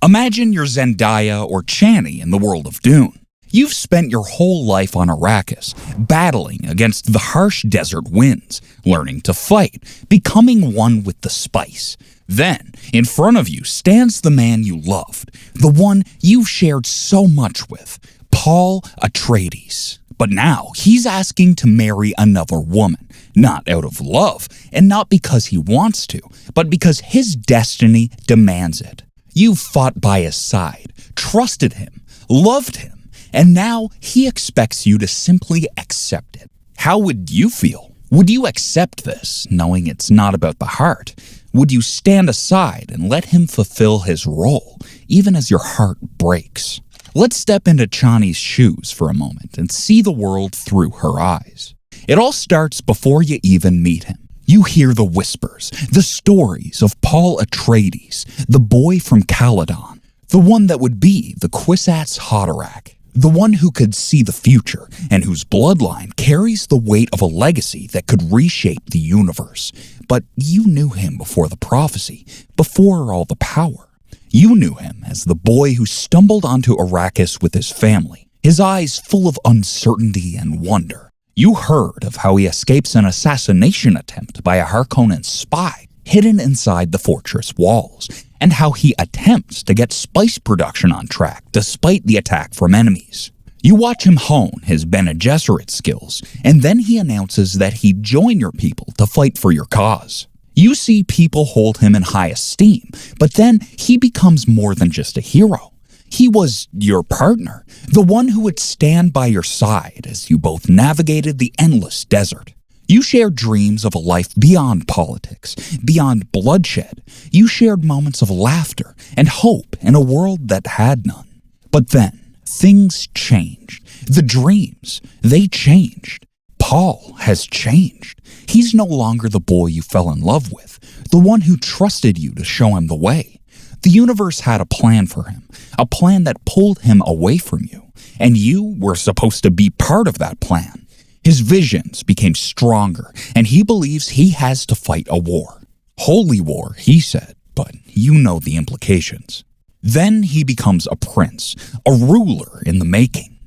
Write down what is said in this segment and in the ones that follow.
Imagine you're Zendaya or Chani in the world of Dune. You've spent your whole life on Arrakis, battling against the harsh desert winds, learning to fight, becoming one with the spice. Then, in front of you stands the man you loved, the one you've shared so much with, Paul Atreideis. But now, he's asking to marry another woman, not out of love, and not because he wants to, but because his destiny demands it. You fought by his side, trusted him, loved him, and now he expects you to simply accept it. How would you feel? Would you accept this, knowing it's not about the heart? Would you stand aside and let him fulfill his role, even as your heart breaks? Let's step into Chani's shoes for a moment and see the world through her eyes. It all starts before you even meet him. You hear the whispers, the stories of Paul Atreideis, the boy from Caledon, the one that would be the Kwisatz Haderach, the one who could see the future and whose bloodline carries the weight of a legacy that could reshape the universe. But you knew him before the prophecy, before all the power. You knew him as the boy who stumbled onto Arrakis with his family, his eyes full of uncertainty and wonder. You heard of how he escapes an assassination attempt by a Harkonnen spy hidden inside the fortress walls, and how he attempts to get spice production on track despite the attack from enemies. You watch him hone his Bene Gesserit skills, and then he announces that he'd join your people to fight for your cause. You see people hold him in high esteem, but then he becomes more than just a hero. He was your partner, the one who would stand by your side as you both navigated the endless desert. You shared dreams of a life beyond politics, beyond bloodshed. You shared moments of laughter and hope in a world that had none. But then, things changed. The dreams, they changed. Paul has changed. He's no longer the boy you fell in love with, the one who trusted you to show him the way. The universe had a plan for him, a plan that pulled him away from you, and you were supposed to be part of that plan. His visions became stronger, and he believes he has to fight a war. Holy war, he said, but you know the implications. Then he becomes a prince, a ruler in the making.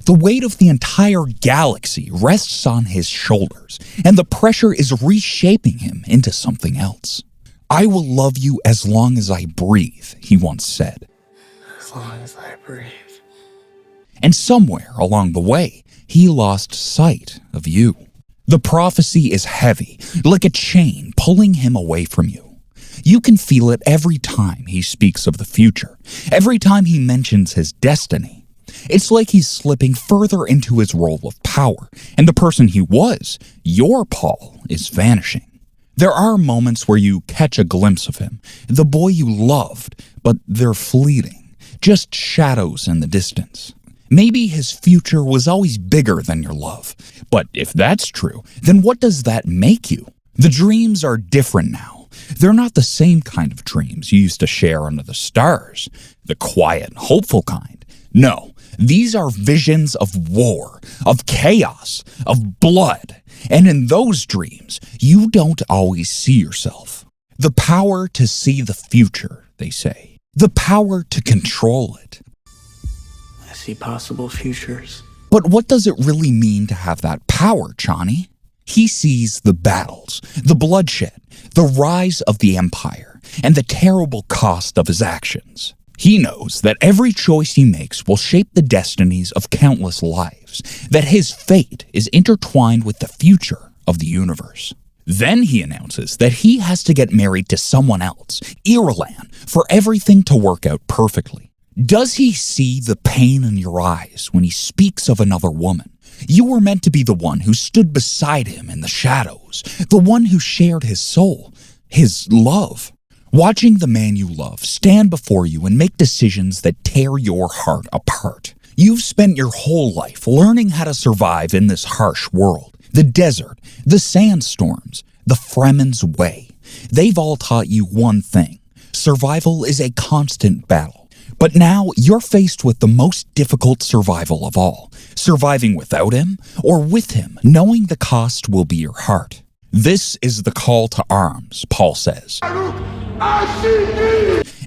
The weight of the entire galaxy rests on his shoulders, and the pressure is reshaping him into something else. I will love you as long as I breathe, he once said. As long as I breathe. And somewhere along the way, he lost sight of you. The prophecy is heavy, like a chain pulling him away from you. You can feel it every time he speaks of the future, every time he mentions his destiny. It's like he's slipping further into his role of power, and the person he was, your Paul, is vanishing. There are moments where you catch a glimpse of him, the boy you loved, but they're fleeting, just shadows in the distance. Maybe his future was always bigger than your love. But if that's true, then what does that make you? The dreams are different now. They're not the same kind of dreams you used to share under the stars, the quiet, hopeful kind. No, these are visions of war, of chaos, of blood. And in those dreams, you don't always see yourself. The power to see the future, they say. The power to control it. I see possible futures. But what does it really mean to have that power, Chani? He sees the battles, the bloodshed, the rise of the Empire, and the terrible cost of his actions. He knows that every choice he makes will shape the destinies of countless lives, that his fate is intertwined with the future of the universe. Then he announces that he has to get married to someone else, Irulan, for everything to work out perfectly. Does he see the pain in your eyes when he speaks of another woman? You were meant to be the one who stood beside him in the shadows, the one who shared his soul, his love. Watching the man you love stand before you and make decisions that tear your heart apart. You've spent your whole life learning how to survive in this harsh world. The desert, the sandstorms, the Fremen's way. They've all taught you one thing. Survival is a constant battle. But now you're faced with the most difficult survival of all. Surviving without him or with him, knowing the cost will be your heart. This is the call to arms, Paul says.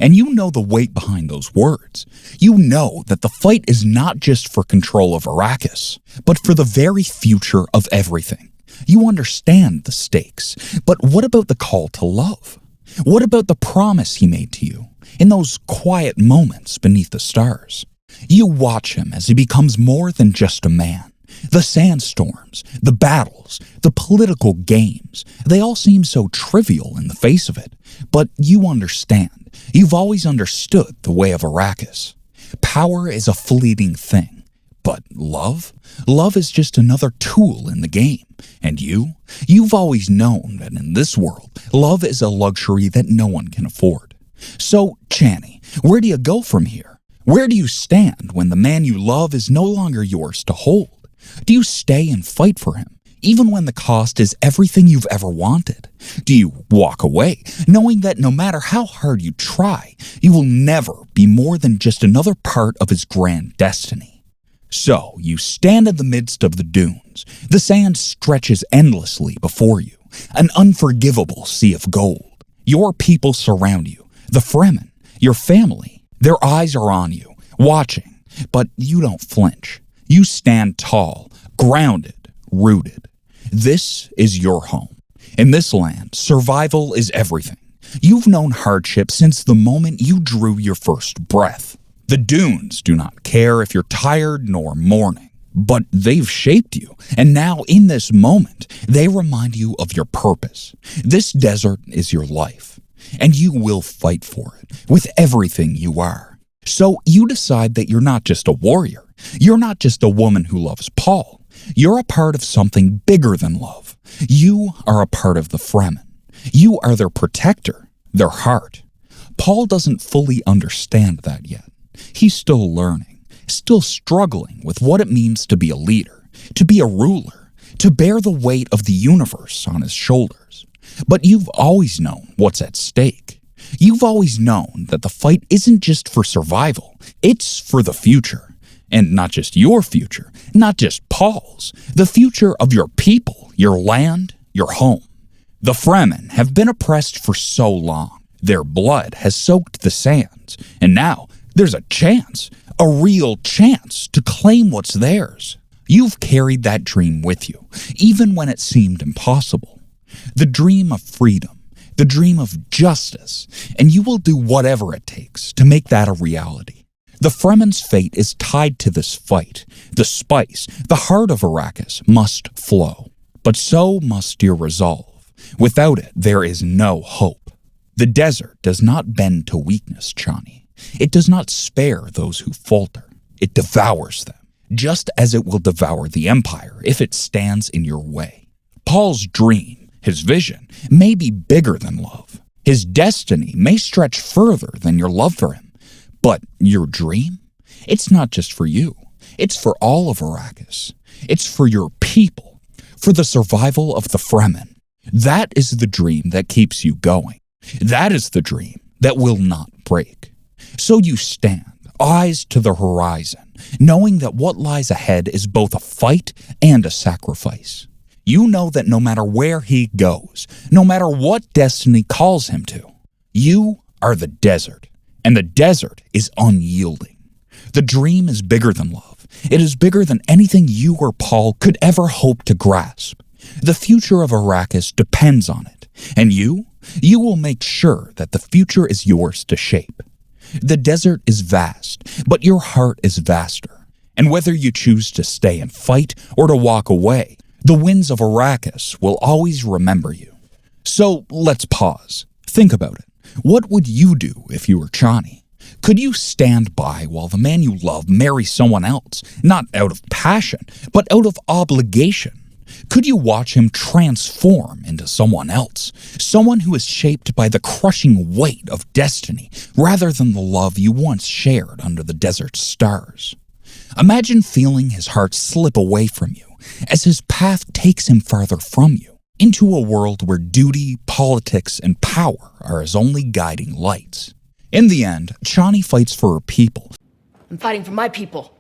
And you know the weight behind those words. You know that the fight is not just for control of Arrakis, but for the very future of everything. You understand the stakes, but what about the call to love? What about the promise he made to you in those quiet moments beneath the stars? You watch him as he becomes more than just a man. The sandstorms, the battles, the political games, they all seem so trivial in the face of it. But you understand. You've always understood the way of Arrakis. Power is a fleeting thing. But love? Love is just another tool in the game. And you've always known that in this world, love is a luxury that no one can afford. So, Chani, where do you go from here? Where do you stand when the man you love is no longer yours to hold? Do you stay and fight for him, even when the cost is everything you've ever wanted? Do you walk away, knowing that no matter how hard you try, you will never be more than just another part of his grand destiny? So, you stand in the midst of the dunes. The sand stretches endlessly before you, an unforgivable sea of gold. Your people surround you, the Fremen, your family. Their eyes are on you, watching, but you don't flinch. You stand tall, grounded, rooted. This is your home. In this land, survival is everything. You've known hardship since the moment you drew your first breath. The dunes do not care if you're tired nor mourning, but they've shaped you, and now in this moment, they remind you of your purpose. This desert is your life, and you will fight for it with everything you are. So you decide that you're not just a warrior. You're not just a woman who loves Paul. You're a part of something bigger than love. You are a part of the Fremen. You are their protector, their heart. Paul doesn't fully understand that yet. He's still learning, still struggling with what it means to be a leader, to be a ruler, to bear the weight of the universe on his shoulders. But you've always known what's at stake. You've always known that the fight isn't just for survival, it's for the future. And not just your future, not just Paul's, the future of your people, your land, your home. The Fremen have been oppressed for so long. Their blood has soaked the sands, and now there's a chance, a real chance to claim what's theirs. You've carried that dream with you, even when it seemed impossible. The dream of freedom, the dream of justice, and you will do whatever it takes to make that a reality. The Fremen's fate is tied to this fight. The spice, the heart of Arrakis, must flow. But so must your resolve. Without it, there is no hope. The desert does not bend to weakness, Chani. It does not spare those who falter. It devours them, just as it will devour the Empire if it stands in your way. Paul's dream, his vision, may be bigger than love. His destiny may stretch further than your love for him. But your dream? It's not just for you. It's for all of Arrakis. It's for your people, for the survival of the Fremen. That is the dream that keeps you going. That is the dream that will not break. So you stand, eyes to the horizon, knowing that what lies ahead is both a fight and a sacrifice. You know that no matter where he goes, no matter what destiny calls him to, you are the desert. And the desert is unyielding. The dream is bigger than love. It is bigger than anything you or Paul could ever hope to grasp. The future of Arrakis depends on it, and you will make sure that the future is yours to shape. The desert is vast, but your heart is vaster. And whether you choose to stay and fight or to walk away, the winds of Arrakis will always remember you. So let's pause. Think about it. What would you do if you were Chani? Could you stand by while the man you love marries someone else, not out of passion, but out of obligation? Could you watch him transform into someone else, someone who is shaped by the crushing weight of destiny rather than the love you once shared under the desert's stars? Imagine feeling his heart slip away from you as his path takes him farther from you, into a world where duty, politics, and power are his only guiding lights. In the end, Chani fights for her people. I'm fighting for my people.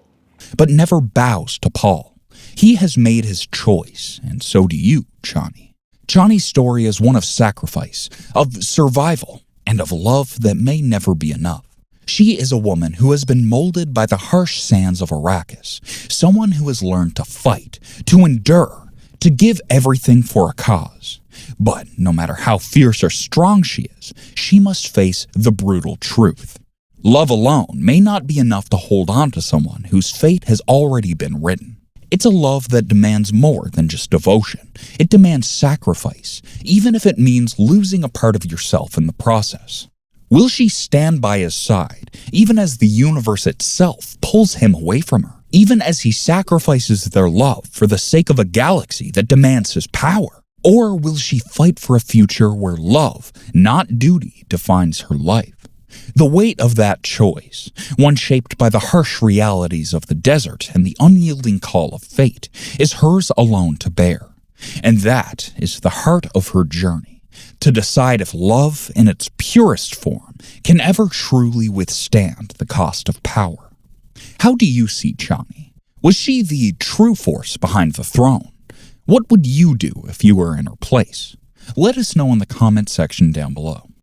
But never bows to Paul. He has made his choice, and so do you, Chani. Chani's story is one of sacrifice, of survival, and of love that may never be enough. She is a woman who has been molded by the harsh sands of Arrakis, someone who has learned to fight, to endure, to give everything for a cause. But no matter how fierce or strong she is, she must face the brutal truth. Love alone may not be enough to hold on to someone whose fate has already been written. It's a love that demands more than just devotion. It demands sacrifice, even if it means losing a part of yourself in the process. Will she stand by his side, even as the universe itself pulls him away from her, even as he sacrifices their love for the sake of a galaxy that demands his power? Or will she fight for a future where love, not duty, defines her life? The weight of that choice, one shaped by the harsh realities of the desert and the unyielding call of fate, is hers alone to bear. And that is the heart of her journey, to decide if love in its purest form can ever truly withstand the cost of power. How do you see Chani? Was she the true force behind the throne? What would you do if you were in her place? Let us know in the comment section down below.